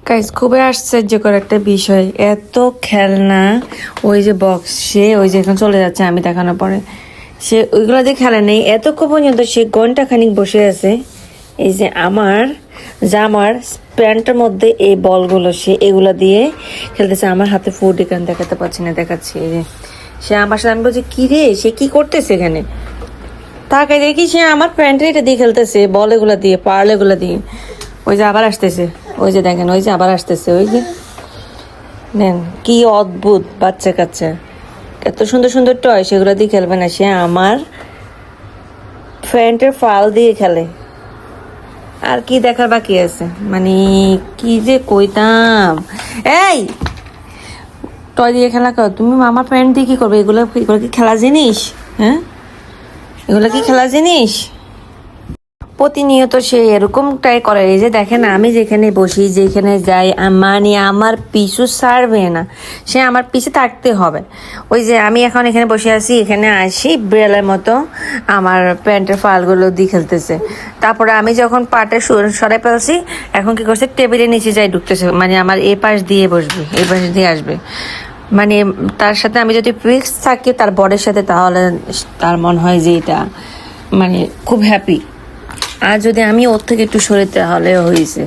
Guys খুবই আশ্চর্যকর একটা বিষয়, এত খেলনা। ওই যে বক্স, সে ওই যে এখন চলে যাচ্ছে আমি দেখানোর পরে, সে ওইগুলো দিয়ে খেলে নেই এতক্ষণ পর্যন্ত। সে ঘন্টা খানিক বসে আছে এই যে আমার জামার প্যান্টের মধ্যে এই বলগুলো, সে এগুলো দিয়ে খেলতেছে। আমার হাতে ফুড এখানে দেখাতে পাচ্ছি না, দেখাচ্ছি। এই যে সে আমার সাথে, আমি বলছি কি রে, সে কি করতেছে এখানে? তাকে দেখি সে আমার প্যান্টের এটা দিয়ে খেলতেছে, বল এগুলো দিয়ে, পার্ল এগুলো দিয়ে। ওই যে আবার আসতেছে, ওই যে দেখেন, ওই যে আবার আসতেছে, ওই যে নেন। কি অদ্ভুত বাচ্চা কাচ্চা, এত সুন্দর সুন্দর টয়, সেগুলো দিয়ে খেলবে না। সে আমার প্যান্টের ফাল দিয়ে খেলে। আর কি দেখার বাকি আছে? মানে কি যে কইতাম। এই টয় দিয়ে খেলা কর তুমি, আমার প্যান্ট দিয়ে কি করবে? এগুলো এগুলো কি খেলা জিনিস? হ্যাঁ, এগুলো কি খেলা জিনিস? প্রতিনিয়ত সে এরকমটাই করে। এই যে দেখেন, আমি যেখানে বসি, যেখানে যাই, মানে আমার পিছু ছাড়বে না, সে আমার পিছে থাকতে হবে। ওই যে আমি এখন এখানে বসে আছি, এখানে আসি বিড়ালের মতো আমার প্যান্টের ফালগুলো দিয়ে খেলতেছে। তারপরে আমি যখন পাটে সরাই ফেলছি, এখন কি করছে, টেবিলের নিচে যাই ঢুকতেছে, মানে আমার এ পাশ দিয়ে বসবে, এই পাশ দিয়ে আসবে। মানে তার সাথে আমি যদি ফিক্স থাকি তার বরের সাথে, তাহলে তার মনে হয় যে এটা মানে খুব হ্যাপি। আর যদি আমি ওর থেকে একটু সরে, তাহলে হয়েছে।